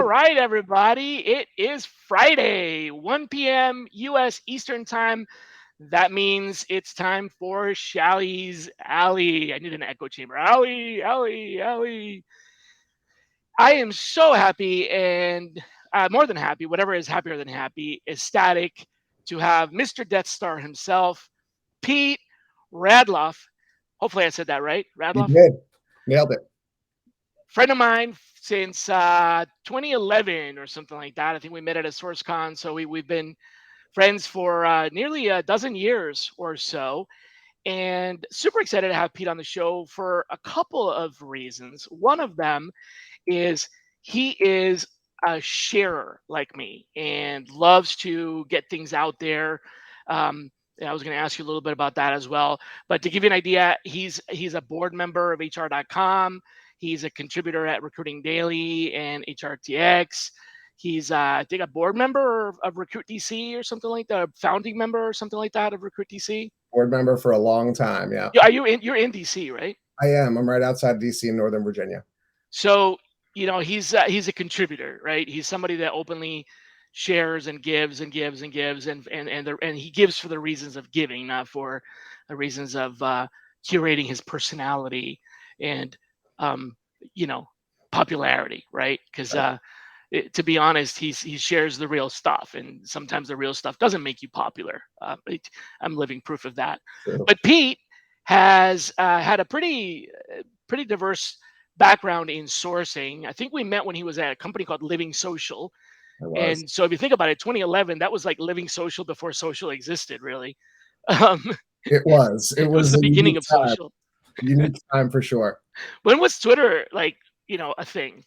right, everybody. It is Friday, 1 p.m. U.S. Eastern Time. That means it's time for Shally's Alley. I need an echo chamber. Alley, Alley, Alley. I am so happy and more than happy, whatever is happier than happy, ecstatic to have Mr. Death Star himself, Pete Radloff. Hopefully I said that right. You Radloff? did. Nailed it. Friend of mine since 2011 or something like that. I think we met at a SourceCon. So we've been friends for nearly a dozen years or so. And super excited to have Pete on the show for a couple of reasons. One of them is he is a sharer like me and loves to get things out there. I was going to ask you a little bit about that as well. But to give you an idea, he's a board member of HR.com. He's a contributor at RecruitingDaily and HRTX. He's, I think, a board member of RecruitDC or something like that, a founding member or something like that of RecruitDC. Board member for a long time, yeah. Are you in? You're in DC, right? I am. I'm right outside DC in Northern Virginia. So he's a contributor, right? He's somebody that openly shares and gives and gives and gives, and he gives for the reasons of giving, not for the reasons of curating his personality and popularity, right? Because to be honest, he shares the real stuff, and sometimes the real stuff doesn't make you popular. I'm living proof of that. True. But Pete has had a pretty diverse background in sourcing. I think we met when he was at a company called Living Social. And so if you think about it, 2011, that was like Living Social before social existed, really. It was the beginning of social. Unique time for sure. When was Twitter a thing?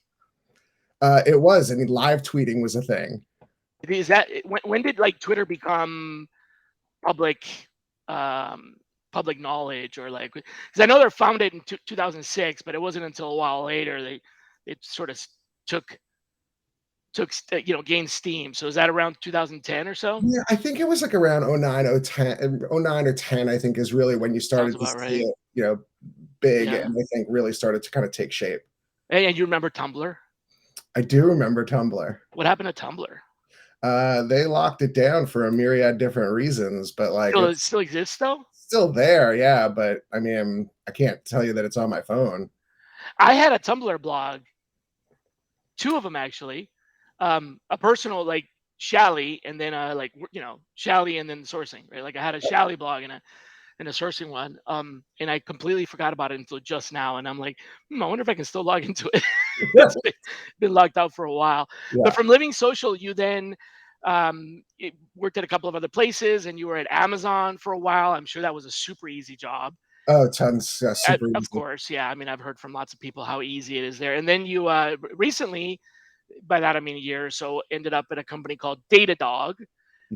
It was. I mean, live tweeting was a thing. Is that when did Twitter become public knowledge, or because I know they're founded in 2006, but it wasn't until a while later it sort of took gained steam. So is that around 2010 or so? Yeah, I think it was like around 09 or 10, I think is really when you started to see it, big, and I think really started to kind of take shape. And you remember Tumblr? I do remember Tumblr. What happened to Tumblr? They locked it down for a myriad different reasons, but it still exists though? Still there, yeah, but I mean, I can't tell you that it's on my phone. I had a Tumblr blog, two of them actually, a personal Shally, and then Shally and then sourcing, right? I had a Shally blog and a sourcing one, and I completely forgot about it until just now, and I'm like, I wonder if I can still log into it. It's been locked out for a while. Yeah. But from Living Social, you then worked at a couple of other places, and you were at Amazon for a while. I'm sure that was a super easy job. Oh, tons. Super easy. Of course, yeah. I mean, I've heard from lots of people how easy it is there. And then you recently, by that I mean a year or so, ended up at a company called Datadog.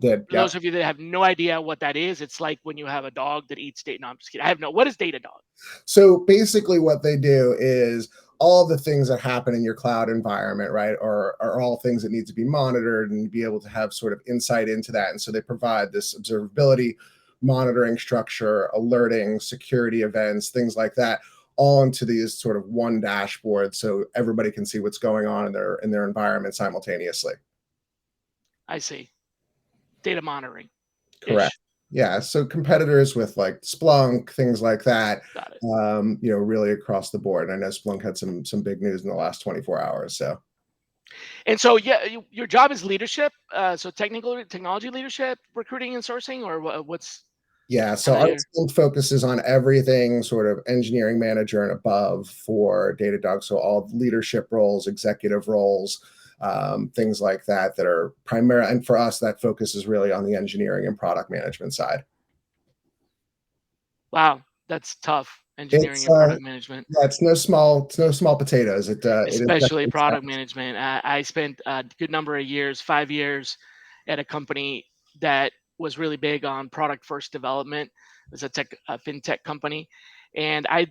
For those of you that have no idea what that is, it's like when you have a dog that eats data. No, I'm just kidding. What is Datadog? So basically what they do is all the things that happen in your cloud environment, right, are all things that need to be monitored and be able to have sort of insight into that. And so they provide this observability, monitoring structure, alerting, security events, things like that, all into these sort of one dashboard so everybody can see what's going on in their environment simultaneously. I see. Data monitoring. Correct. Yeah. So competitors with Splunk, things like that, really across the board. And I know Splunk had some big news in the last 24 hours. So. And so, your job is leadership. So technology leadership, recruiting and sourcing, or what's? Yeah. So our team focuses on everything sort of engineering manager and above for Datadog. So all leadership roles, executive roles, things like that are primary. And for us, that focus is really on the engineering and product management side. Wow, that's tough. Engineering and product management. Yeah, it's no small potatoes. Especially product management. I spent a good number of years, 5 years, at a company that was really big on product first development. It was a fintech company, and I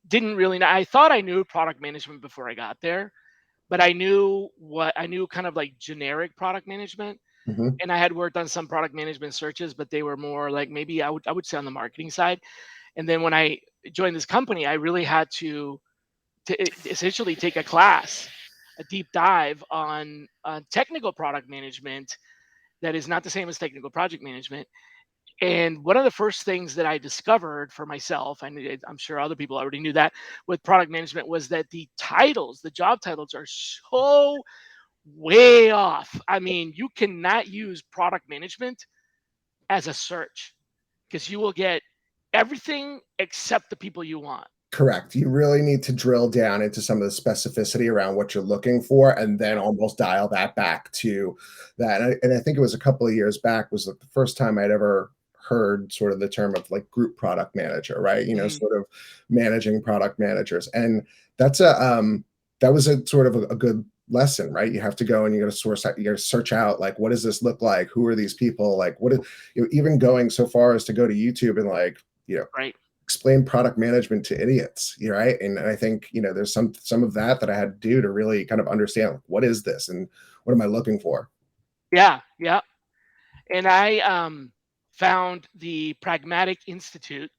didn't really know. I thought I knew product management before I got there, but I knew kind of like generic product management. Mm-hmm. And I had worked on some product management searches, but they were more like maybe I would say on the marketing side. And then when I joined this company, I really had to essentially take a class a deep dive on technical product management that is not the same as technical project management. And one of the first things that I discovered for myself, and I'm sure other people already knew that with product management, was that the titles, the job titles, are so way off. I mean, you cannot use product management as a search because you will get everything except the people you want. Correct. You really need to drill down into some of the specificity around what you're looking for, and then Yeah. almost dial that back to that. And I think it was a couple of years back was the first time I'd ever heard sort of the term of like group product manager, right? Mhm. Sort of managing product managers, and that's a that was a sort of a good lesson, right? You have to go and you got to source out, you got to search out like what does this look like? Who are these people? Like what is, even going so far as to go to YouTube and like Right. explain product management to idiots, right? And I think there's some of that I had to do to really kind of understand like, what is this and what am I looking for. Yeah. Yeah. And I found the Pragmatic Institute,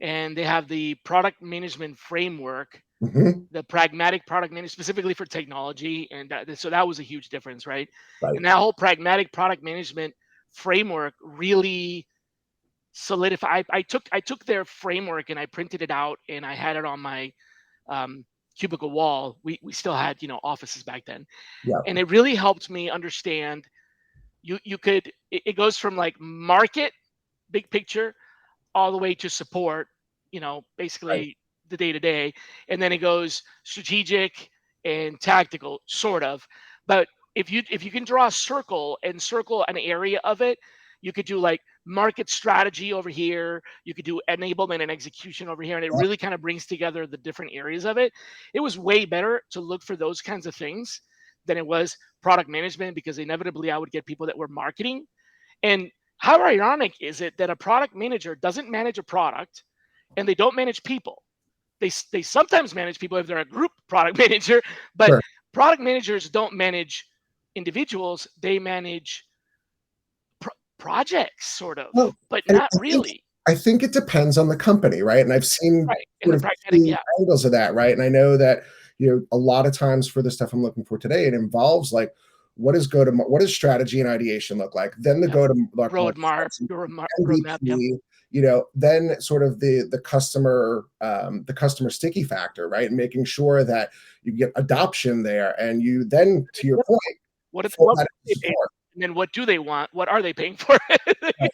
and they have the product management framework, Hmm. the pragmatic product management specifically for technology. And so that was a huge difference, right? Right. And that whole pragmatic product management framework really solidified. I took their framework and I printed it out and I had it on my um, cubicle wall. We still had offices back then, Yeah. and it really helped me understand. You could it goes from like market, big picture, all the way to support, Right. basically the day to day. And then it goes strategic and tactical, sort of. But if you can draw a circle and circle an area of it, you could do like market strategy over here. You could do enablement and execution over here. And it Yeah. really kind of brings together the different areas of it. It was way better to look for those kinds of things than it was product management, because inevitably I would get people that were marketing. And how ironic is it that a product manager doesn't manage a product and they don't manage people? They sometimes manage people if they're a group product manager, but Sure. product managers don't manage individuals. They manage projects, sort of, Well, but and not really. I think it depends on the company, right? And I've seen Right. In sort the of pragmatic, two yeah, angles of that, right? And I know that a lot of times for the stuff I'm looking for today, it involves like what does strategy and ideation look like? Then the yep. go to market Roadmap, strategy, roadmap, yep. MVP, then sort of the customer sticky factor, right? And making sure that you get adoption there, and you then, to your Yep. point, full What that they into pay, support. and then what do they want? What are they paying for? Right.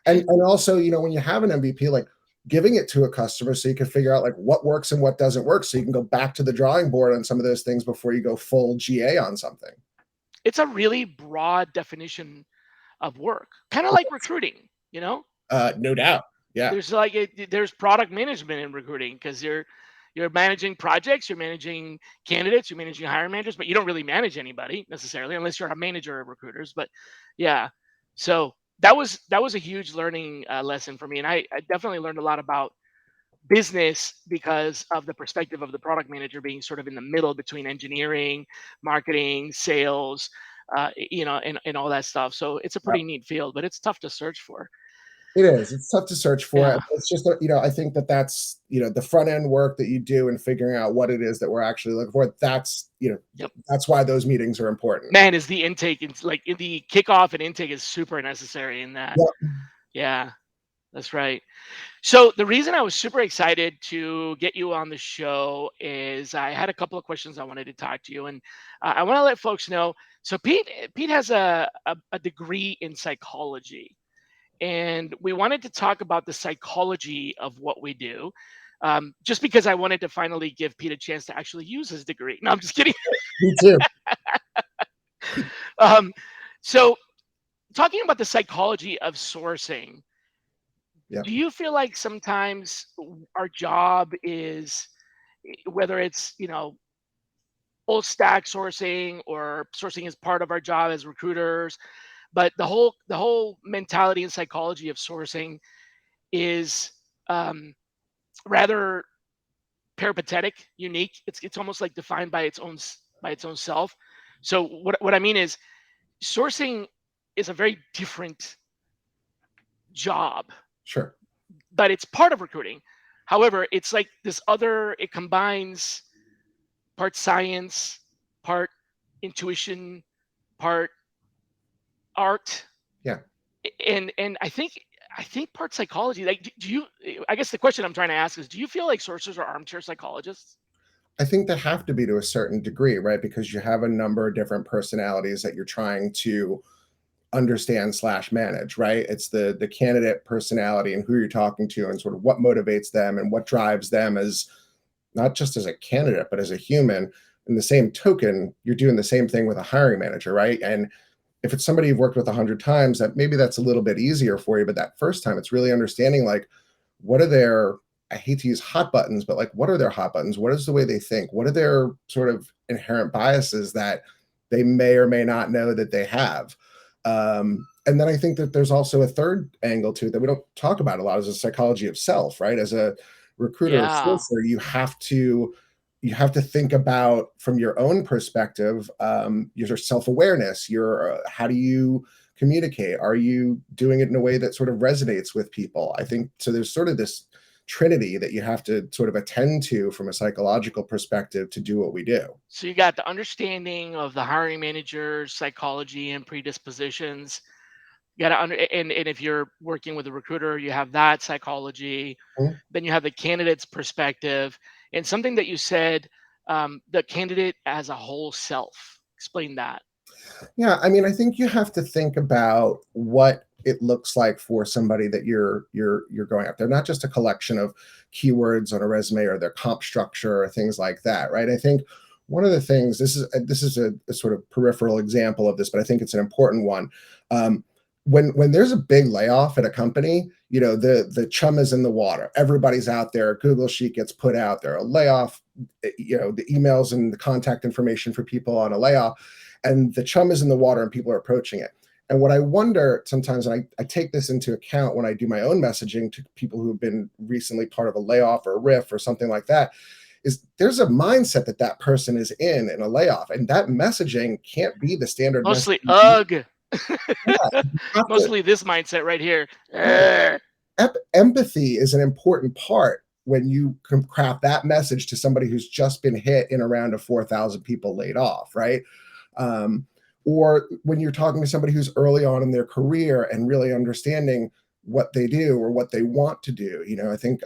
And also, when you have an MVP, like giving it to a customer so you can figure out like what works and what doesn't work, so you can go back to the drawing board on some of those things before you go full GA on something. It's a really broad definition of work, kind of like recruiting. No doubt. Yeah. There's product management in recruiting, because you're managing projects, you're managing candidates, you're managing hiring managers, but you don't really manage anybody necessarily unless you're a manager of recruiters. But yeah, so that was a huge learning lesson for me, and I definitely learned a lot about business because of the perspective of the product manager being sort of in the middle between engineering, marketing, sales, and all that stuff. So it's a pretty neat field, but it's tough to search for. It is. It's tough to search for. Yeah. It's just, I think that's, the front end work that you do and figuring out what it is that we're actually looking for. Yep. That's why those meetings are important. Man, is the intake, it's like the kickoff and intake is super necessary in that. Yeah. Yeah, that's right. So the reason I was super excited to get you on the show is I had a couple of questions I wanted to talk to you, and I want to let folks know. So Pete has a degree in psychology, and we wanted to talk about the psychology of what we do. Just because I wanted to finally give Pete a chance to actually use his degree. No, I'm just kidding. Me too. um, so talking about the psychology of sourcing, Yeah. do you feel like sometimes our job is, whether it's full stack sourcing or sourcing is part of our job as recruiters, but the whole mentality and psychology of sourcing is rather peripatetic, unique. It's almost like defined by its own self. So what I mean is, sourcing is a very different job, Sure. but it's part of recruiting. However, it's like this other, it combines part science, part intuition, part art, Yeah. and I think part psychology. Like, do you? I guess the question I'm trying to ask is, do you feel like sources are armchair psychologists? I think they have to be to a certain degree, right? Because you have a number of different personalities that you're trying to understand slash manage, right? It's the candidate personality and who you're talking to and sort of what motivates them and what drives them as not just as a candidate, but as a human. In the same token, you're doing the same thing with a hiring manager, right? And if it's somebody you've worked with 100 times, that maybe that's a little bit easier for you. But that first time, it's really understanding like what are their, I hate to use hot buttons, but like what are their hot buttons? What is the way they think? What are their sort of inherent biases that they may or may not know that they have? And then I think that there's also a third angle to it that we don't talk about a lot, is the psychology of self, right? As a recruiter or Yeah. sourcer, you have to think about from your own perspective, your self-awareness, your how do you communicate? Are you doing it in a way that sort of resonates with people? I think so. There's sort of this trinity that you have to sort of attend to from a psychological perspective to do what we do. So you got the understanding of the hiring manager's psychology and predispositions. You got to and if you're working with a recruiter, you have that psychology. Mhm. Then you have the candidate's perspective, and something that you said, the candidate as a whole self. Explain that. Yeah, I mean, I think you have to think about what it looks like for somebody that you're going after. Not just a collection of keywords on a resume or their comp structure or things like that, right? I think one of the things, this is a sort of peripheral example of this, but I think it's an important one. Um, when there's a big layoff at a company, the chum is in the water. Everybody's out there. A Google sheet gets put out there. A layoff, the emails and the contact information for people on a layoff, and the chum is in the water and people are approaching it. And what I wonder sometimes, and I take this into account when I do my own messaging to people who have been recently part of a layoff or a riff or something like that, is there's a mindset that that person is in a layoff, and that messaging can't be the standard message. Mostly, ugh. You have to, Mostly this mindset right here. yeah, Ugh. empathy is an important part when you can craft that message to somebody who's just been hit in a round of 4,000 people laid off, right? Um, or when you're talking to somebody who's early on in their career and really understanding what they do or what they want to do. I think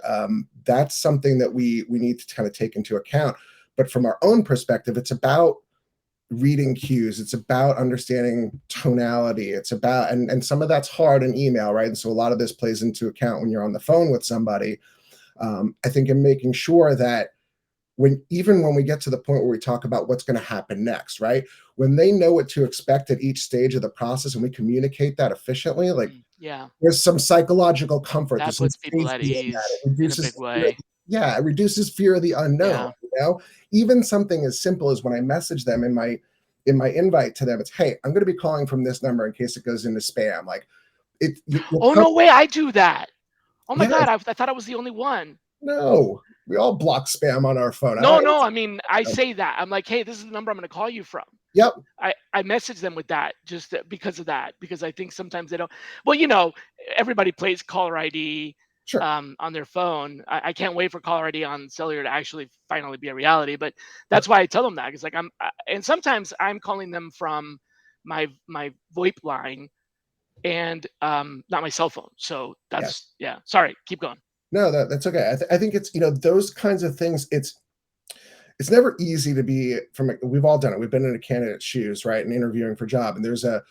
that's something that we need to kind of take into account. But from our own perspective, it's about reading cues. It's about understanding tonality. It's about, and some of that's hard in email, right? And so a lot of this plays into account when you're on the phone with somebody. I think in making sure that even when we get to the point where we talk about what's going to happen next, right? When they know what to expect at each stage of the process and we communicate that efficiently, like Yeah, there's some psychological comfort, that there's some puts people at safety in that. ease It in a reduces big way. yeah, it reduces fear of the unknown. Yeah. Even something as simple as when I message them in my invite to them, it's, hey, I'm going to be calling from this number in case it goes into spam. Like you're Oh, no way, I do that. Oh my yeah, God, I thought I was the only one. no, we all block spam on our phone. No, no, I mean, I say that. I'm like, hey, this is the number I'm going to call you from. Yep, I message them with that just because of that, because I think sometimes they don't. Well, everybody plays caller ID sure, on their phone. I can't wait for caller ID on cellular to actually finally be a reality. But yep, that's why I tell them that, because like and sometimes I'm calling them from my VoIP line and not my cell phone. So yes. that's, yeah. Sorry, keep going. No, that's okay. I think it's those kinds of things. It's never easy to be we've all done it. We've been in a candidate's shoes, right, and interviewing for job, and there's a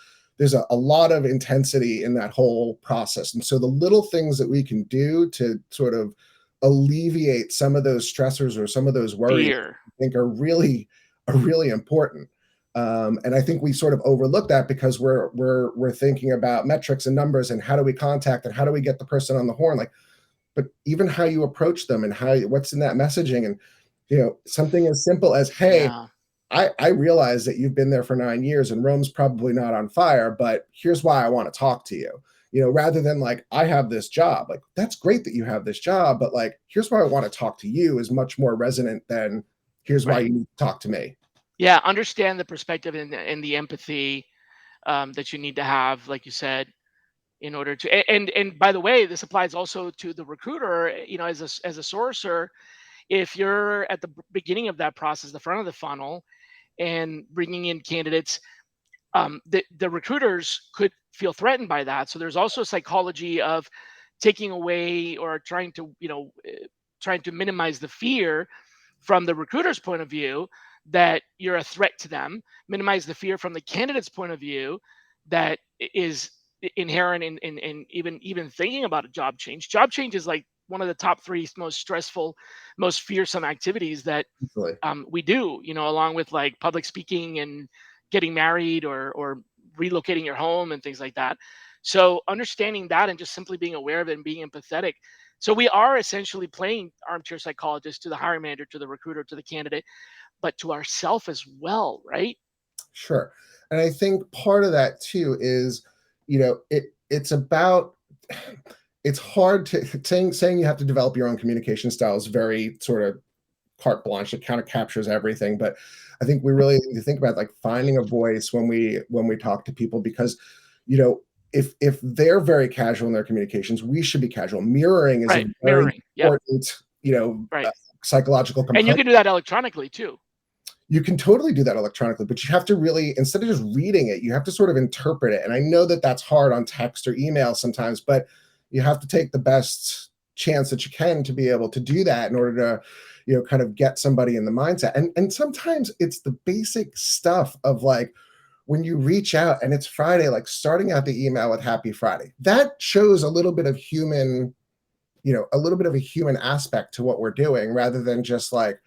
lot of intensity in that whole process. And so the little things that we can do to sort of alleviate some of those stressors or some of those worries, Fear. I think are really important. And I think we sort of overlook that because we're thinking about metrics and numbers and how do we contact and how do we get the person on the horn, like, but even how you approach them and what's in that messaging, and something as simple as, hey, Yeah. I realize that you've been there for 9 years and Rome's probably not on fire, but here's why I want to talk to you. Rather than like, I have this job, like, that's great that you have this job, but like, here's why I want to talk to you is much more resonant than here's why Right. you need to talk to me. Yeah. Understand the perspective and the empathy that you need to have, like you said, in order to and by the way, this applies also to the recruiter, as a sourcer. If you're at the beginning of that process, the front of the funnel, and bringing in candidates, the recruiters could feel threatened by that. So there's also a psychology of taking away or trying to, trying to minimize the fear from the recruiter's point of view that you're a threat to them, minimize the fear from the candidate's point of view that is inherent in even thinking about a job change. Job change is like one of the top three most stressful, most fearsome activities that Easily. we do, along with like public speaking and getting married or relocating your home and things like that. So understanding that and just simply being aware of it and being empathetic. So we are essentially playing armchair psychologist to the hiring manager, to the recruiter, to the candidate, but to ourself as well, right? Sure. And I think part of that too is, it's about, it's hard to saying you have to develop your own communication style is very sort of carte blanche. It kind of captures everything. But I think we really need to think about like finding a voice when we talk to people, because, if they're very casual in their communications, we should be casual. Mirroring is a Right. very Mirroring. Yep. important, Right. psychological And you component. can do that electronically too. You can totally do that electronically, but you have to really, instead of just reading it, you have to sort of interpret it. And I know that that's hard on text or email sometimes, but you have to take the best chance that you can to be able to do that in order to, kind of get somebody in the mindset. And sometimes it's the basic stuff of like, when you reach out and it's Friday, like starting out the email with Happy Friday, that shows a little bit of human, a little bit of a human aspect to what we're doing, rather than just like,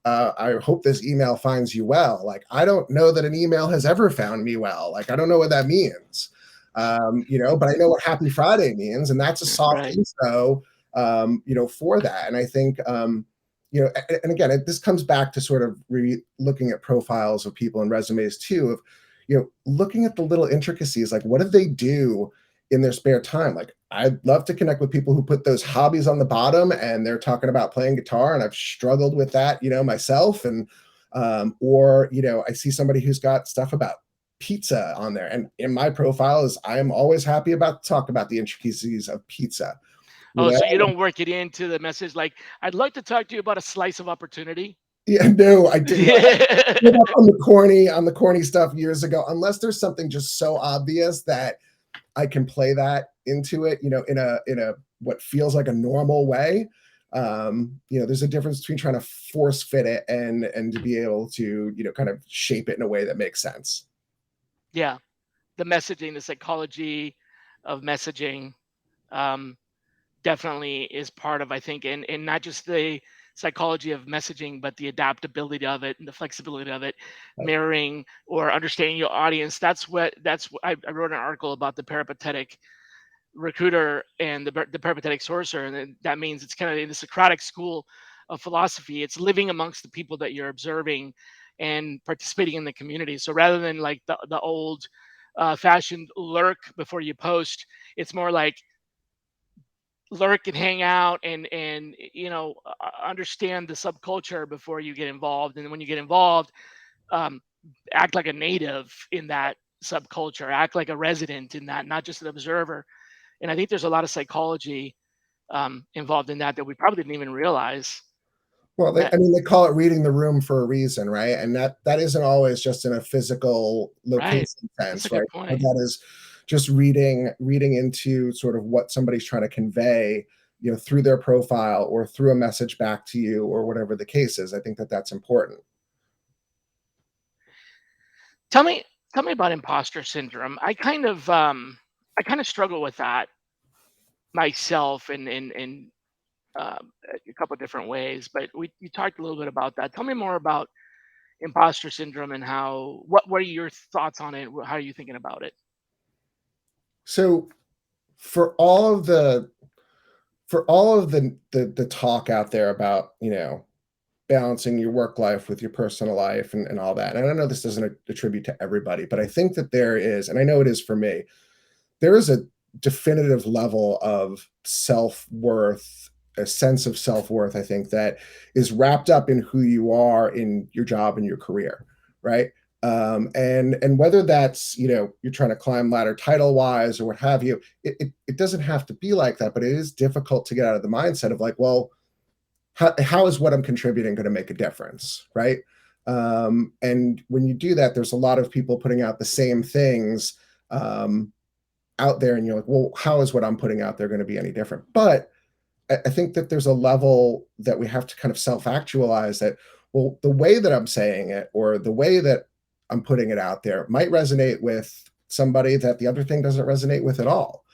I hope this email finds you well. Like, I don't know that an email has ever found me well. Like, I don't know what that means. But I know what Happy Friday means, and that's a soft Right. intro, for that. And I think, and again, this comes back to sort of looking at profiles of people and resumes too, of, looking at the little intricacies, like what do they do in their spare time? Like, I'd love to connect with people who put those hobbies on the bottom and they're talking about playing guitar, and I've struggled with that, myself. And or I see somebody who's got stuff about pizza on there, and in my profile is I am always happy about to talk about the intricacies of pizza. Oh, so you don't work it into the message like, I'd like to talk to you about a slice of opportunity. Yeah, no, I didn't. I gave up on the corny stuff years ago, unless there's something just so obvious that I can play that into it, in a what feels like a normal way. There's a difference between trying to force fit it and to be able to, kind of shape it in a way that makes sense. Yeah. The messaging, the psychology of messaging, um, definitely is part of, I think, and not just the psychology of messaging, but the adaptability of it and the flexibility of it, mirroring or understanding your audience. That's what I wrote an article about the peripatetic recruiter and the peripatetic sourcer, and that means it's kind of in the Socratic school of philosophy. It's living amongst the people that you're observing and participating in the community. So rather than like the old fashioned lurk before you post, it's more like lurk and hang out and understand the subculture before you get involved, and then when you get involved, um, act like a native in that subculture, act like a resident in that, not just an observer. And I think there's a lot of psychology involved in that we probably didn't even realize Well, that. they call it reading the room for a reason, right? And that isn't always just in a physical Right. location That's a sense, right? good But point. that is just reading into sort of what somebody's trying to convey, through their profile or through a message back to you or whatever the case is. I think that that's important. Tell me about imposter syndrome. I kind of struggle with that myself in a couple of different ways, but you talked a little bit about that. Tell me more about imposter syndrome and what are your thoughts on it? How are you thinking about it? So for all of the the talk out there about, balancing your work life with your personal life and all that. And I know this doesn't attribute to everybody, but I think that there is, and I know it is for me, there is a definitive level of self-worth, a sense of self-worth, I think, that is wrapped up in who you are in your job and your career, right? And whether that's, you're trying to climb ladder title wise or what have you, it doesn't have to be like that, but it is difficult to get out of the mindset of like, well, how is what I'm contributing going to make a difference, right? And when you do that, there's a lot of people putting out the same things out there, and you're like, well, how is what I'm putting out there going to be any different? But I think that there's a level that we have to kind of self-actualize that, well, the way that I'm saying it or the way that I'm putting it out there might resonate with somebody that the other thing doesn't resonate with at all.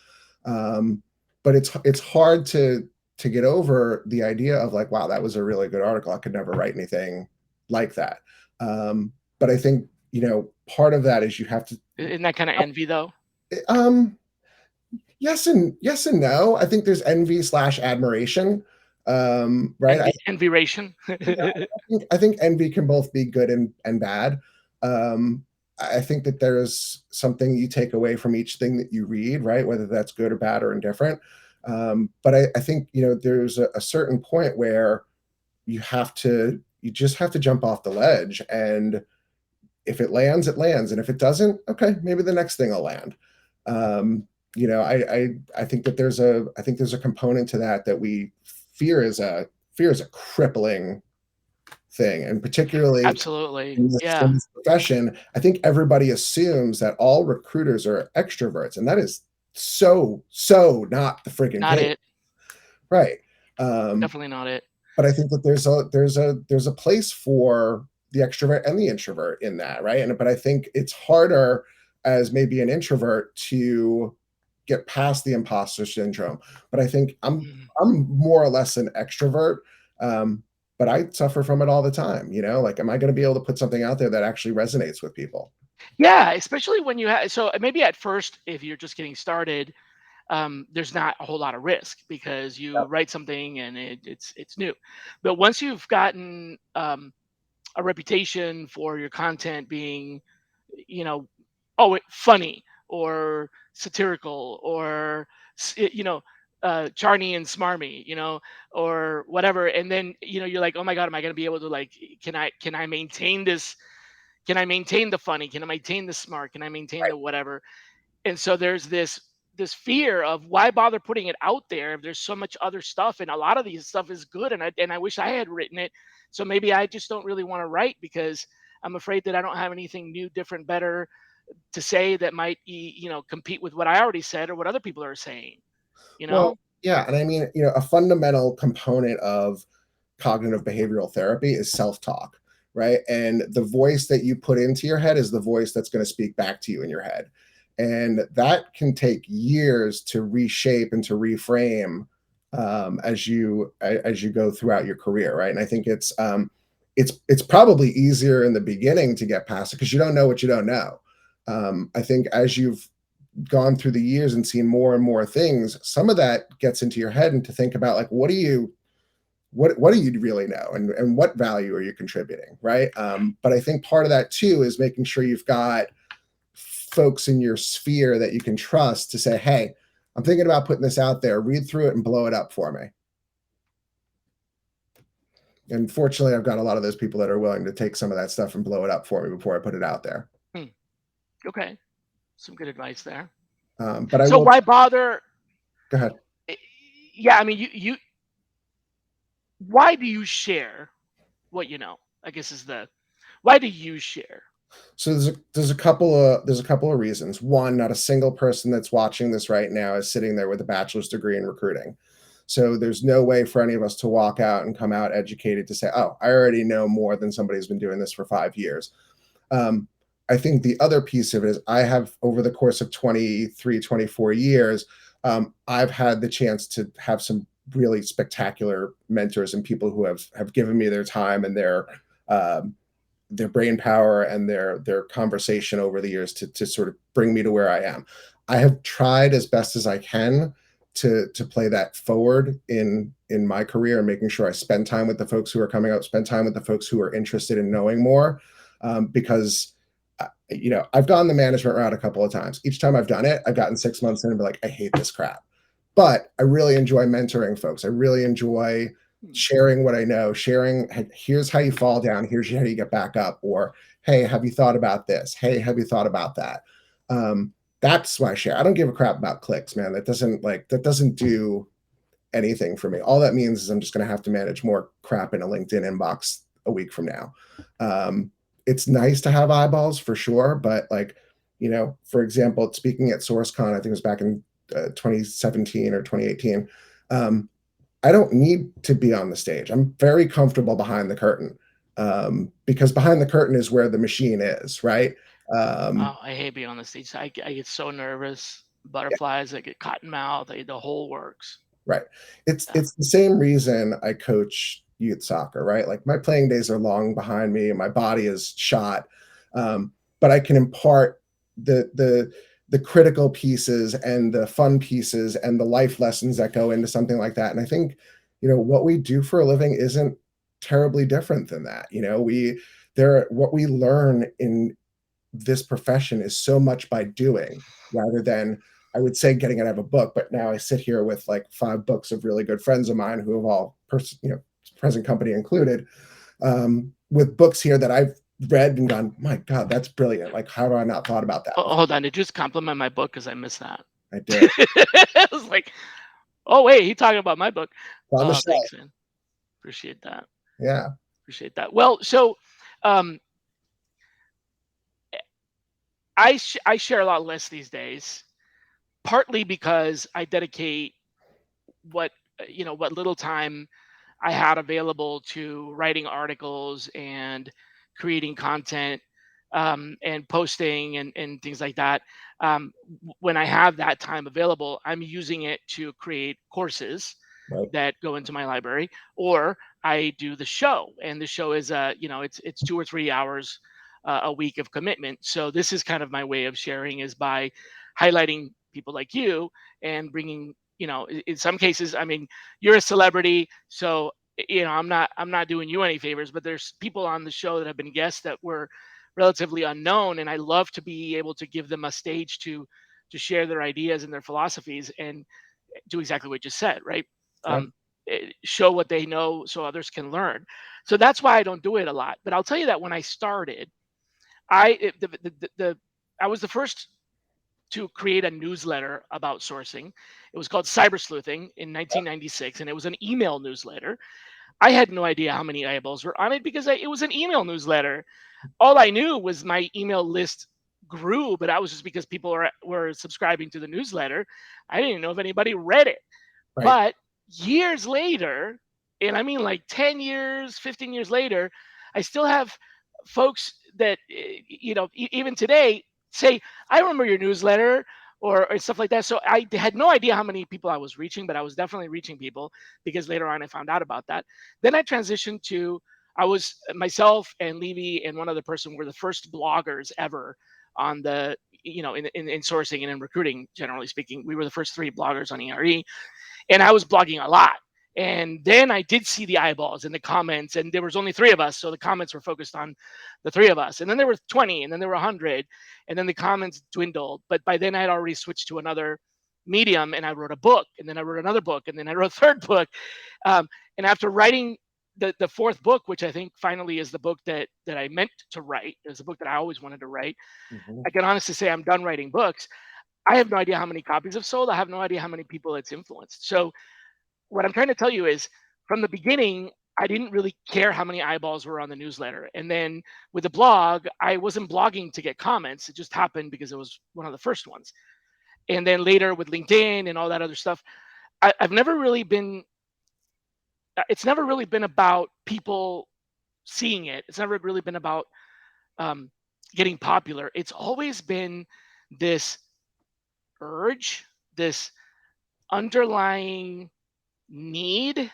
But it's hard to get over the idea of like, wow, that was a really good article. I could never write anything like that. But I think, part of that is you have to, Isn't that kind of envy though? um, yes and no. I think there's envy slash admiration. Right. Envyration. Yeah, I think envy can both be good and bad. Um, I think that there's something you take away from each thing that you read, right? Whether that's good or bad or indifferent. But I think, there's a certain point where you just have to jump off the ledge. And if it lands, it lands. And if it doesn't, okay, maybe the next thing will land. I think that there's a component to that we fear is a crippling thing, and particularly Absolutely. in Yeah. this profession, I think everybody assumes that all recruiters are extroverts, and that is so not the freaking Not case, it. right? Um, Definitely not it. but I think that there's a place for the extrovert and the introvert in that, right? But I think it's harder as maybe an introvert to get past the imposter syndrome. But I think Mhm. I'm more or less an extrovert. Um, but I suffer from it all the time, like, am I going to be able to put something out there that actually resonates with people? Yeah, especially when you have, so maybe at first, if you're just getting started, there's not a whole lot of risk because you Yep. write something and it's new. But once you've gotten a reputation for your content being, you know, funny or satirical or charny and smarmy, or whatever, and then you're like, oh my god, am I going to be able to, like, can I maintain this? Can I maintain the funny? Can I maintain the smart? Can I maintain the whatever? And so there's this fear of, why bother putting it out there if there's so much other stuff, and a lot of these stuff is good, and I wish I had written it. So maybe I just don't really want to write because I'm afraid that I don't have anything new, different, better to say that might compete with what I already said or what other people are saying, you Well, know? yeah, and I mean, a fundamental component of cognitive behavioral therapy is self-talk, right? And the voice that you put into your head is the voice that's going to speak back to you in your head. And that can take years to reshape and to reframe, as you go throughout your career, right? And I think it's probably easier in the beginning to get past it because you don't know what you don't know. I think as you've gone through the years and seen more and more things, some of that gets into your head, and to think about, like, what do you really know, and what value are you contributing, right? But I think part of that too is making sure you've got folks in your sphere that you can trust to say, hey, I'm thinking about putting this out there, read through it and blow it up for me. And fortunately, I've got a lot of those people that are willing to take some of that stuff and blow it up for me before I put it out there. Hmm, okay, some good advice there. But I So will why bother? go ahead. eh, Yeah, I mean, you why do you share what you know? I guess is the why do you share? So there's a couple of reasons. One, not a single person that's watching this right now is sitting there with a bachelor's degree in recruiting. So there's no way for any of us to walk out and come out educated to say, "Oh, I already know more than somebody who's been doing this for 5 years." Um, I think the other piece of it is I have, over the course of 23, 24 years, I've had the chance to have some really spectacular mentors and people who have given me their time and um, their brain power and their conversation over the years to sort of bring me to where I am. I have tried as best as I can to play that forward in my career, and making sure I spend time with the folks who are coming out, spend time with the folks who are interested in knowing more, because I've gone the management route a couple of times. Each time I've done it, I've gotten 6 months in and be like, I hate this crap. But I really enjoy mentoring folks. I really enjoy Hmm. sharing what I know, sharing, "Hey, here's how you fall down, here's how you get back up," or, hey, have you thought about this? Hey, have you thought about that? Um, that's why I share. I don't give a crap about clicks, man. That doesn't do anything for me. All that means is I'm just going to have to manage more crap in a LinkedIn inbox a week from now. It's nice to have eyeballs for sure, but like, for example, speaking at SourceCon, I think it was back in 2017 or 2018. I don't need to be on the stage. I'm very comfortable behind the curtain, because behind the curtain is where the machine is, right? Oh, I hate being on the stage. I get so nervous, butterflies, I get cotton mouth, the whole works. Right. It's Yeah. it's the same reason I coach youth soccer, right? Like my playing days are long behind me and my body is shot. But I can impart the critical pieces and the fun pieces and the life lessons that go into something like that. And I think, what we do for a living isn't terribly different than that. What we learn in this profession is so much by doing rather than, I would say, getting it out of a book. But now I sit here with like 5 books of really good friends of mine who have all, present company included, with books here that I've read and gone, my God, that's brilliant. Like, how have I not thought about that Oh, before? hold on, did you just compliment my book? Because I missed that. I did. I was like, oh wait, he talking about my book. On the Oh, shelf. thanks, man. Appreciate that. Yeah. Appreciate that. Well, so um, I share a lot less these days, partly because I dedicate what what little time I had available to writing articles and creating content, and posting and things like that. When I have that time available, I'm using it to create courses Right. that go into my library, or I do the show, and the show is it's 2 or 3 hours a week of commitment. So this is kind of my way of sharing, is by highlighting people like you and bringing, in some cases, I mean, you're a celebrity, so I'm not doing you any favors, but there's people on the show that have been guests that were relatively unknown, and I love to be able to give them a stage to share their ideas and their philosophies and do exactly what you said, right? Yeah. um, Show what they know so others can learn. So that's why I don't do it a lot. But I'll tell you that when I started, I was the first to create a newsletter about sourcing. It was called Cyber Sleuthing in 1996, and it was an email newsletter. I had no idea how many eyeballs were on it because it was an email newsletter. All I knew was my email list grew, but that was just because people were subscribing to the newsletter. I didn't know if anybody read it. Right. But years later, and I mean like 10 years, 15 years later, I still have folks that, even today say, I remember your newsletter, or stuff like that. So I had no idea how many people I was reaching, but I was definitely reaching people because later on I found out about that. Then I transitioned to, I was myself and Levy and one other person were the first bloggers ever on the, in sourcing and in recruiting, generally speaking. We were the first 3 bloggers on ERE, and I was blogging a lot. And then I did see the eyeballs and the comments, and there was only 3 of us, so the comments were focused on the 3 of us. And then there were 20, and then there were 100, and then the comments dwindled. But by then I had already switched to another medium, and I wrote a book, and then I wrote another book, and then I wrote a third book. And after writing the fourth book, which I think finally is the book that I meant to write, is the book that I always wanted to write, Mhm. I can honestly say I'm done writing books. I have no idea how many copies have sold. I have no idea how many people it's influenced. So what I'm trying to tell you is, from the beginning, I didn't really care how many eyeballs were on the newsletter. And then with the blog, I wasn't blogging to get comments. It just happened because it was one of the first ones. And then later with LinkedIn and all that other stuff, I've never really been, it's never really been about people seeing it. It's never really been about um, getting popular. It's always been this urge, this underlying need,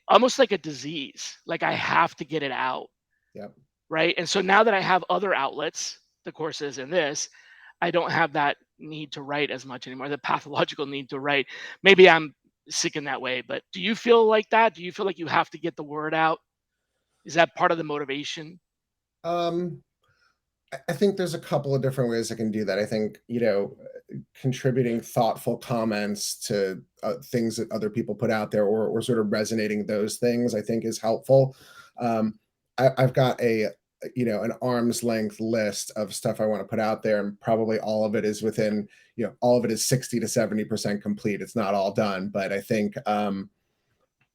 almost like a disease. Like I have to get it out, Yep. right? And so now that I have other outlets, the courses and this, I don't have that need to write as much anymore, the pathological need to write. Maybe I'm sick in that way, but do you feel like that? Do you feel like you have to get the word out? Is that part of the motivation? Um, I think there's a couple of different ways I can do that. I think, contributing thoughtful comments to things that other people put out there, or sort of resonating those things, I think is helpful. I've got an arm's length list of stuff I want to put out there, and probably all of it is within, all of it is 60 to 70% complete. It's not all done, but I think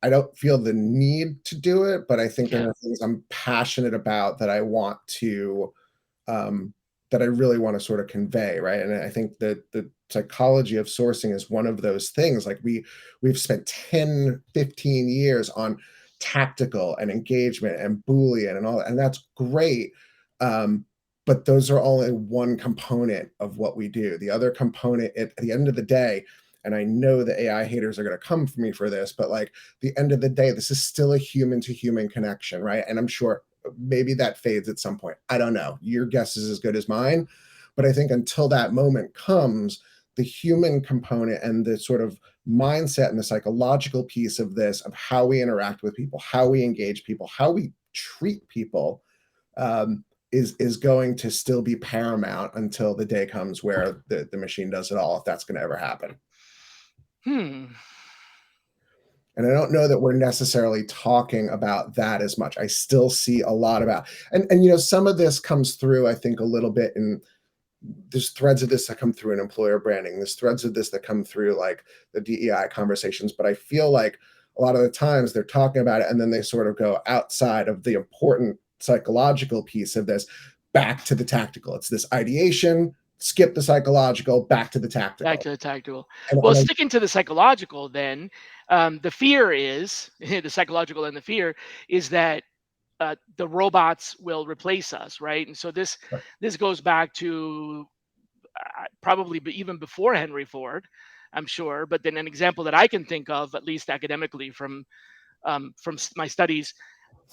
I don't feel the need to do it, but I think there Yeah. are things I'm passionate about that I want to that I really want to sort of convey, right? And I think that the psychology of sourcing is one of those things. Like we've spent 10, 15 years on tactical and engagement and Boolean and all that, and that's great. But those are only one component of what we do. The other component at the end of the day, and I know the AI haters are going to come for me for this, but like the end of the day, this is still a human to human connection, right? And I'm sure maybe that fades at some point. I don't know. Your guess is as good as mine. But I think until that moment comes, the human component and the sort of mindset and the psychological piece of this, of how we interact with people, how we engage people, how we treat people, um, is going to still be paramount until the day comes where the machine does it all, if that's going to ever happen. Hmm. And I don't know that we're necessarily talking about that as much. I still see a lot about, and you know, some of this comes through, I think, a little bit in, there's threads of this that come through in employer branding. There's threads of this that come through like the DEI conversations. But I feel like a lot of the times they're talking about it and then they sort of go outside of the important psychological piece of this, back to the tactical. It's this ideation, skip the psychological, back to the Back tactical. to the tactical. Well, And sticking to the psychological, then the fear is the psychological, and the fear is that the robots will replace us, right? And so this goes back to probably even before Henry Ford, I'm sure. But then an example that I can think of, at least academically from my studies,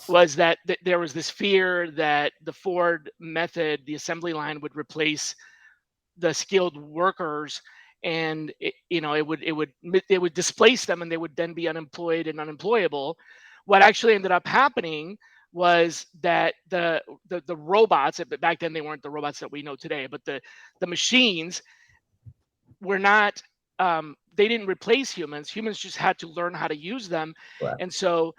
was that there was this fear that the Ford method, the assembly line, would replace the skilled workers, and it would displace them, and they would then be unemployed and unemployable. What actually ended up happening was that the robots, but back then they weren't the robots that we know today, but the machines were not, they didn't replace humans just had to learn how to use them. Correct. And so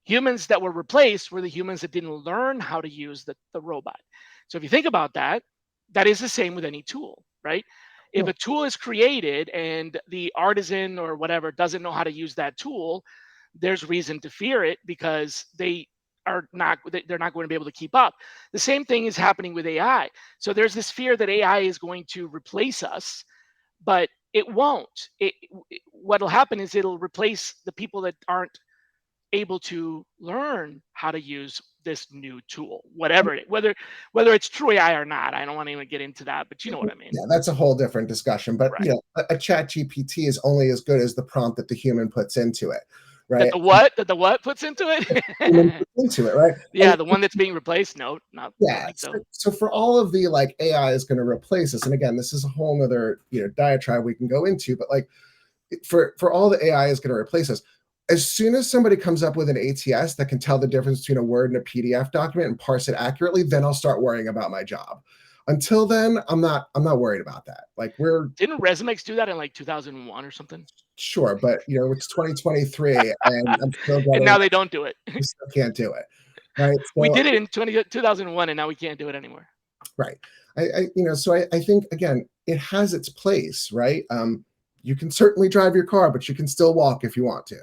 humans that were replaced were the humans that didn't learn how to use the robot. So if you think about that, that is the same with any tool, right? If Yeah. a tool is created and the artisan or whatever doesn't know how to use that tool, there's reason to fear it, because they're not going to be able to keep up. The same thing is happening with AI. So there's this fear that AI is going to replace us, but it won't. What'll happen is it'll replace the people that aren't able to learn how to use this new tool, whatever whether it's true AI or not. I don't want to even get into that, but you know what I mean. Yeah, that's a whole different discussion. But you Right. know, a chat GPT is only as good as the prompt that the human puts into it, That right? the what puts into Human it. puts into it, right? Yeah, the one that's being replaced. No, not don't Yeah. think so. So for all of the like AI is going to replace us, and again, this is a whole nother, you know, diatribe we can go into, but like for all the AI is going to replace us, as soon as somebody comes up with an ATS that can tell the difference between a Word and a PDF document and parse it accurately, then I'll start worrying about my job. Until then, I'm not worried about that. Like we're Didn't Resumex do that in like 2001 or something? sure, but you know, it's 2023 and I'm still And getting, now they don't do it. we still can't do it. Right. We So did it in 2001, and now we can't do it anymore. right. You know, so I think again, it has its place, right? You can certainly drive your car, but you can still walk if you want to,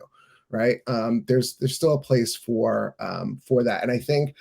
right? There's still a place for that. And I think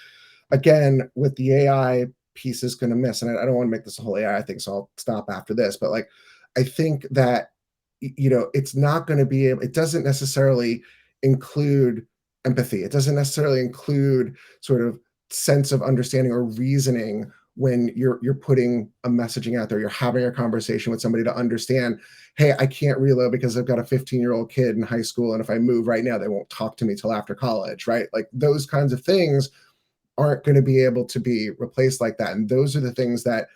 again, with the AI piece is going to miss, and I don't want to make this a whole AI thing, so I'll stop after this. But like, I think that you know, it's not going to be able. It doesn't necessarily include empathy. It doesn't necessarily include sort of sense of understanding or reasoning when you're putting a messaging out there. You're having a conversation with somebody to understand. Hey, I can't reload because I've got a 15-year-old kid in high school, and if I move right now, they won't talk to me till after college, right? Like those kinds of things aren't going to be able to be replaced like that. And those are the things that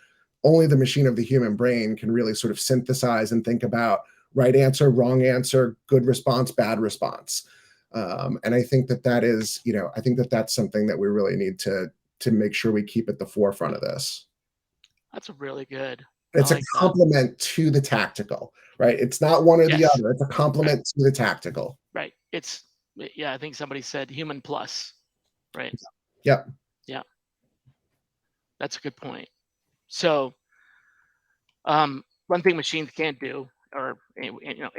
only the machine of the human brain can really sort of synthesize and think about: right answer, wrong answer, good response, bad response. And I think that is, you know, I think that's something that we really need to make sure we keep at the forefront of this. That's really good. I It's a like that. complement to the tactical, right? It's not one or the Yes. other. It's a Right. complement to the tactical. Right. Yeah, I think somebody said human plus, right? Yep. Yeah, that's a good point. So, one thing machines can't do or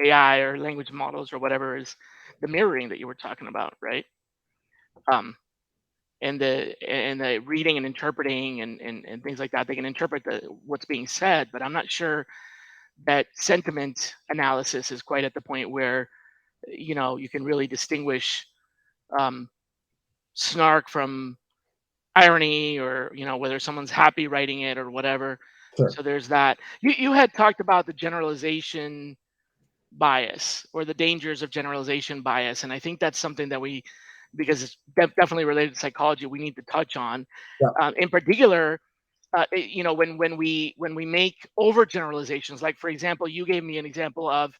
AI or language models or whatever is the mirroring that you were talking about, right? Um, and the reading and interpreting and things like that. They can interpret what's being said, but I'm not sure that sentiment analysis is quite at the point where you can really distinguish um, snark from irony, or whether someone's happy writing it or whatever. Sure. So there's that. You had talked about the generalization bias or the dangers of generalization bias, and I think that's something that because it's definitely related to psychology, we need to touch on. Yeah. In particular, when we make overgeneralizations, like for example, you gave me an example of,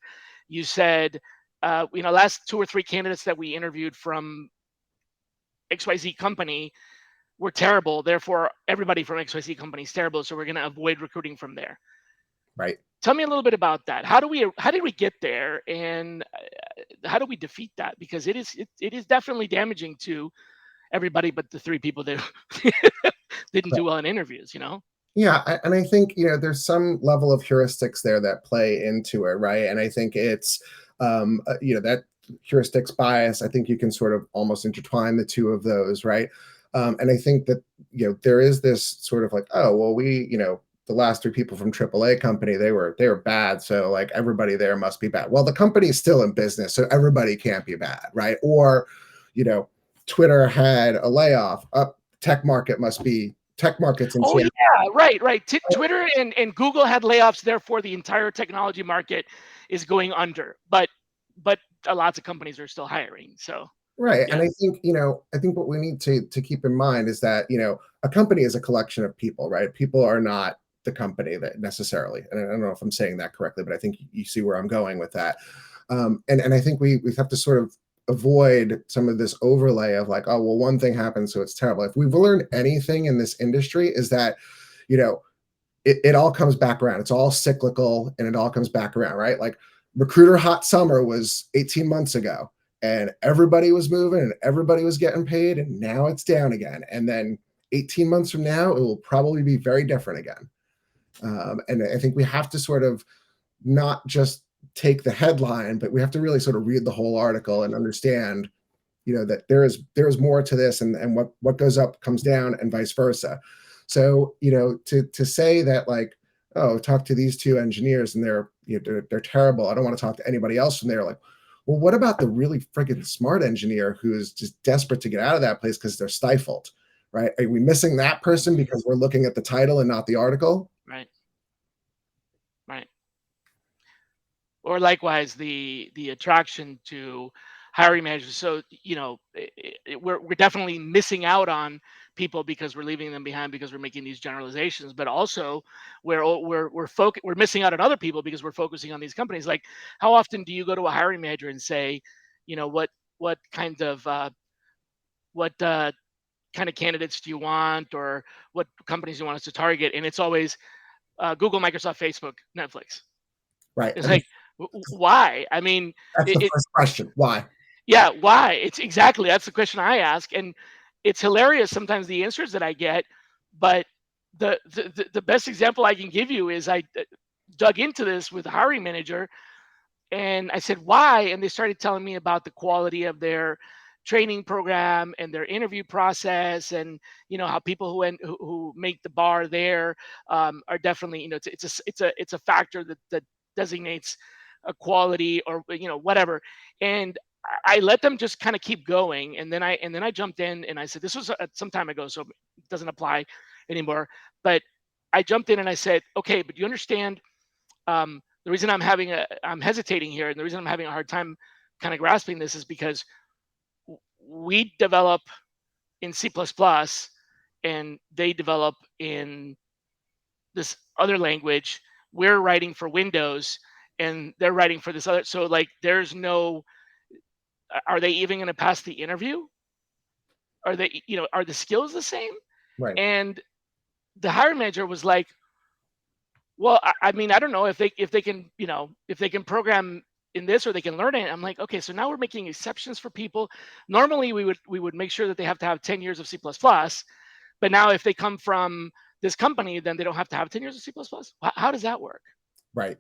you said, last two or three candidates that we interviewed from XYZ company were terrible. Therefore, everybody from XYZ company is terrible. So we're going to avoid recruiting from there. Right. Tell me a little bit about that. How did we get there, and how do we defeat that? Because it is definitely damaging to everybody but the three people that didn't do well in interviews. Yeah, and I think there's some level of heuristics there that play into it, right? And I think it's that heuristics bias. I think you can sort of almost intertwine the two of those, right? And I think that there is this sort of like, oh well, the last three people from AAA company, they were bad, so like everybody there must be bad. Well, the company's still in business, so everybody can't be bad, right? Or Twitter had a layoff. Up, tech markets in Oh Seattle. yeah, right. Twitter and Google had layoffs, therefore the entire technology market is going under. But lots of companies are still hiring. So Right. And yeah, I think what we need to keep in mind is that, a company is a collection of people, right? People are not the company that necessarily. And I don't know if I'm saying that correctly, but I think you see where I'm going with that. And I think we have to sort of avoid some of this overlay of like, oh, well, one thing happened, so it's terrible. If we've learned anything in this industry is that, you know, it all comes back around. It's all cyclical and it all comes back around, right? Like recruiter hot summer was 18 months ago and everybody was moving and everybody was getting paid, and now it's down again. And then 18 months from now, it will probably be very different again. And I think we have to sort of not just take the headline, but we have to really sort of read the whole article and understand, that there is more to this, and what goes up comes down and vice versa. So, to say that like, oh, talk to these two engineers and they're terrible, I don't want to talk to anybody else from there. Like, well, what about the really freaking smart engineer who is just desperate to get out of that place because they're stifled, right? Are we missing that person because we're looking at the title and not the article? right. Or likewise, the attraction to hiring managers. So we're definitely missing out on people because we're leaving them behind because we're making these generalizations. But also, we're missing out on other people because we're focusing on these companies. Like, how often do you go to a hiring manager and say, what kind of candidates do you want, or what companies do you want us to target? And it's always Google, Microsoft, Facebook, Netflix. Right. It's And like, why? I mean, that's the it first question. Why? yeah, why? It's exactly, that's the question I ask, and it's hilarious sometimes the answers that I get. But the best example I can give you is I dug into this with a hiring manager, and I said why, and they started telling me about the quality of their training program and their interview process, and how people who make the bar there are definitely, it's a factor that designates a quality, or whatever. And I let them just kind of keep going, and then I jumped in and I said, this was some time ago, so it doesn't apply anymore. But I jumped in and I said, okay, but you understand, the reason I'm hesitating here, and the reason I'm having a hard time kind of grasping this, is because we develop in C++ and they develop in this other language. We're writing for Windows and they're writing for this other. So like, there's no, are they even going to pass the interview? Are the skills the same? Right. And the hiring manager was like, well, I mean, I don't know if they can program in this, or they can learn it. I'm like, okay, so now we're making exceptions for people. Normally, we would make sure that they have to have 10 years of C++, but now if they come from this company, then they don't have to have 10 years of C++. How does that work? Right.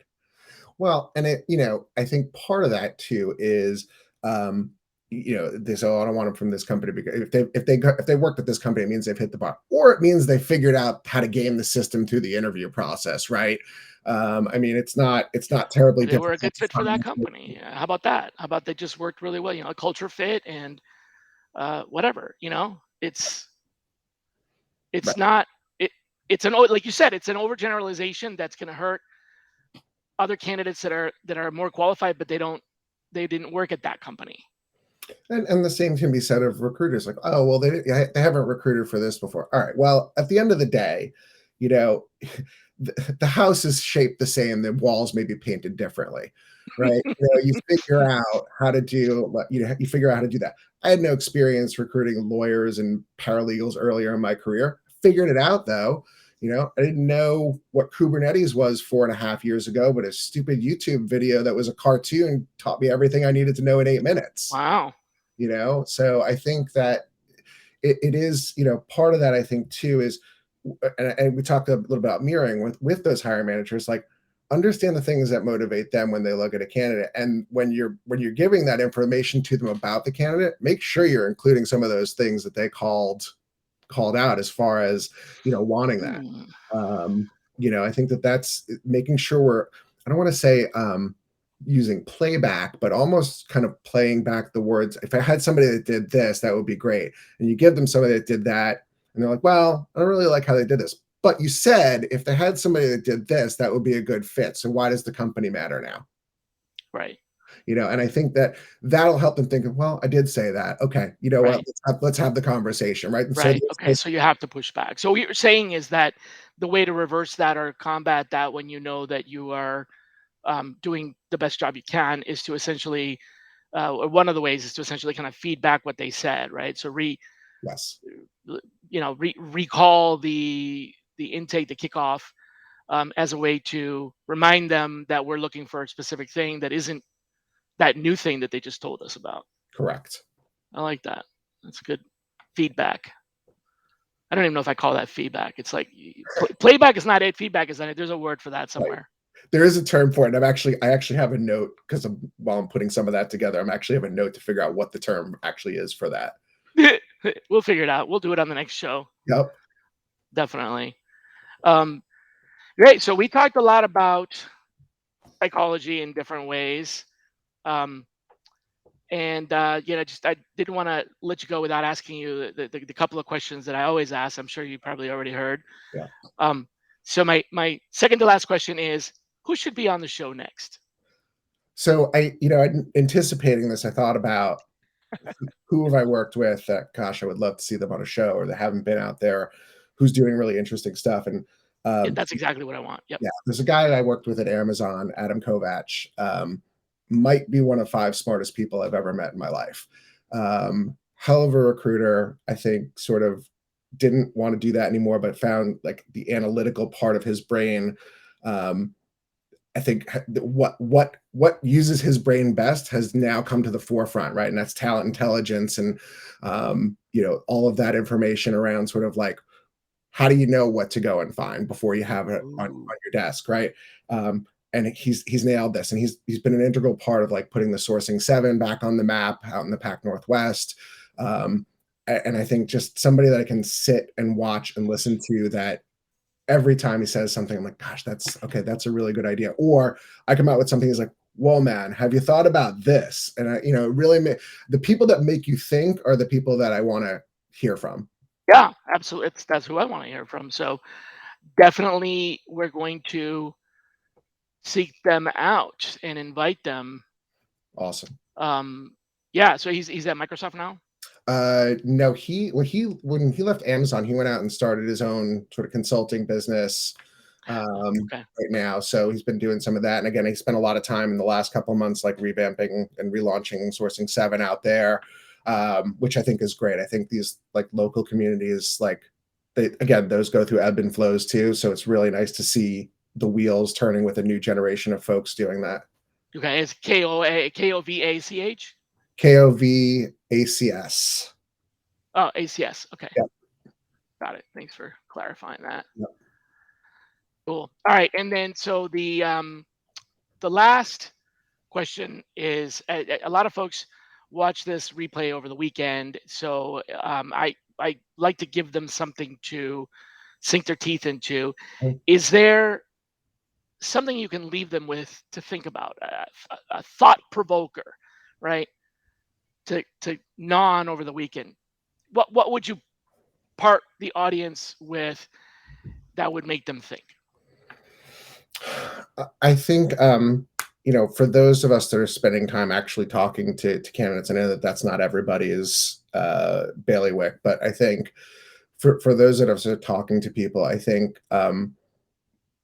Well, and I think part of that too is, they say, "Oh, I don't want them from this company because if they worked at this company, it means they've hit the bar, or it means they figured out how to game the system through the interview process, right?" I mean, it's not terribly They were a difficult good to fit for that find. company. How about that? How about they just worked really well? A culture fit and whatever. It's Right. not it. Like you said, it's an overgeneralization that's going to hurt other candidates that are more qualified, but they didn't work at that company. And the same can be said of recruiters, like, oh, well, they haven't recruited for this before. All right. Well, at the end of the day, you know, the house is shaped the same, the walls may be painted differently, right? You figure out how to you figure out how to do that. I had no experience recruiting lawyers and paralegals earlier in my career. Figured it out though. I didn't know what Kubernetes was 4.5 years ago, but a stupid YouTube video that was a cartoon taught me everything I needed to know in 8 minutes. Wow. So I think that it is, part of that, I think too is, and we talked a little about mirroring with those hiring managers, like, understand the things that motivate them when they look at a candidate, and when you're giving that information to them about the candidate, make sure you're including some of those things that they called out as far as wanting that. Hmm. I think that's making sure I don't want to say using playback, but almost kind of playing back the words. If I had somebody that did this, that would be great. And you give them somebody that did that, and they're like, well, I don't really like how they did this. But you said if they had somebody that did this, that would be a good fit. So why does the company matter now? Right. And I think that that'll help them think of, well, I did say that. Okay, you know what? Right. Let's have the conversation, right? And so Right. Okay. So you have to push back. So what you're saying is that the way to reverse that or combat that when you know that you are doing the best job you can is to essentially, or one of the ways is to essentially kind of feedback what they said, right? So yes, recall the intake, the kickoff, as a way to remind them that we're looking for a specific thing that isn't that new thing that they just told us about. correct. I like that. That's good feedback. I don't even know if I call that feedback. It's like playback is not it. Feedback is not it. There's a word for that Right. somewhere. There is a term for it. And I actually have a note because while I'm putting some of that together, I'm actually have a note to figure out what the term actually is for that. We'll figure it out. We'll do it on the next show. Yep. Definitely. Um, great. So we talked a lot about psychology in different ways. Um, and just I didn't want to let you go without asking you the couple of questions that I always ask. I'm sure you probably already heard. Yeah. Um, so my second to last question is, who should be on the show next? So anticipating this, I thought about who have I worked with that, gosh, I would love to see them on a show, or they haven't been out there, who's doing really interesting stuff. And Yeah, um, that's exactly what I want. Yep. yeah, there's a guy that I worked with at Amazon, Adam Kovach. Might be one of 5 smartest people I've ever met in my life. Hell of a recruiter. I think sort of didn't want to do that anymore, but found like the analytical part of his brain. I think what uses his brain best has now come to the forefront, right? And that's talent intelligence, and all of that information around sort of like, how do you know what to go and find before you have it on Ooh. your desk, right? And he's nailed this, and he's been an integral part of like putting the sourcing 7 back on the map out in the Pac Northwest. And I think just somebody that I can sit and watch and listen to, that every time he says something, I'm like, gosh, that's okay. That's a really good idea. Or I come out with something, he's like, whoa, man, have you thought about this? And the people that make you think are the people that I want to hear from. Yeah, absolutely. That's who I want to hear from. So definitely, we're going to seek them out and invite them. Awesome. Yeah. So he's at Microsoft now. No, when he left Amazon, he went out and started his own sort of consulting business Okay. right now. So he's been doing some of that. And again, he spent a lot of time in the last couple of months, like revamping and relaunching Sourcing 7 out there, which I think is great. I think these like local communities, like those go through ebb and flows too. So it's really nice to see the wheels turning with a new generation of folks doing that. Okay. It's Kovach. KOVACS. Oh, ACS. Okay. Yep. Got it. Thanks for clarifying that. Yep. Cool. All right. And then so the the last question is a lot of folks watch this replay over the weekend, so I like to give them something to sink their teeth into. Is there something you can leave them with to think about, a thought provoker, right? To gnaw on over the weekend. What would you part the audience with that would make them think? I think, for those of us that are spending time actually talking to candidates, I know that that's not everybody's bailiwick, but I think for those of us that are talking to people, I think the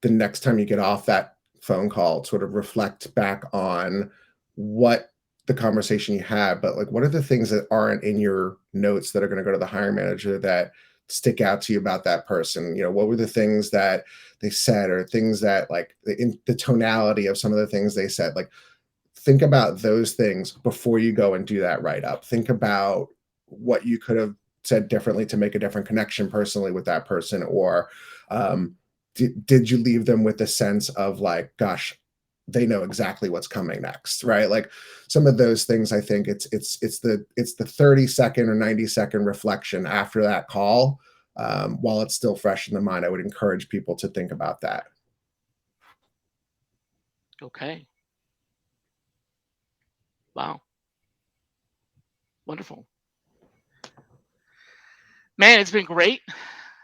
next time you get off that phone call, sort of reflect back on what the conversation you had, but like what are the things that aren't in your notes that are going to go to the hiring manager that stick out to you about that person? What were the things that they said, or things that, like, in the tonality of some of the things they said? Like, think about those things before you go and do that write up. Think about what you could have said differently to make a different connection personally with that person, or did you leave them with a sense of, like, gosh, they know exactly what's coming next, right? Like, some of those things, I think it's the 30-second or 90-second reflection after that call, while it's still fresh in the mind. I would encourage people to think about that. Okay. Wow. Wonderful. Man, it's been great.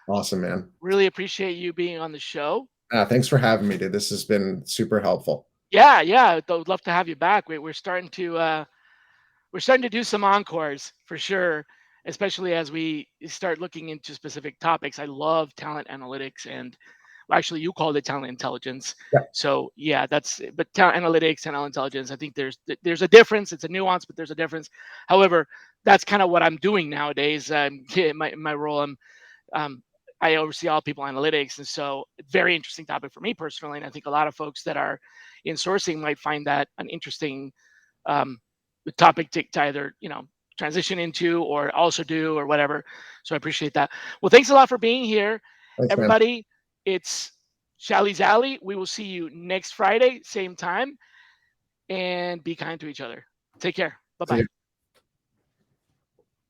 Awesome, man. Really appreciate you being on the show. Thanks for having me, dude. This has been super helpful. Yeah, yeah. I'd love to have you back. We're starting to do some encores for sure, especially as we start looking into specific topics. I love talent analytics, and well, actually you called it talent intelligence. Yeah, So yeah, but talent analytics, talent intelligence, I think there's a difference. It's a nuance, but there's a difference. However, that's kind of what I'm doing nowadays. In my role, um, I oversee all people analytics, and so very interesting topic for me personally. And I think a lot of folks that are in sourcing might find that an interesting um, topic to either transition into or also do or whatever. So I appreciate that. Well, thanks a lot for being here, thanks, man. everybody. It's Shally's Alley. We will see you next Friday, same time, and be kind to each other. Take care. Bye See you. bye.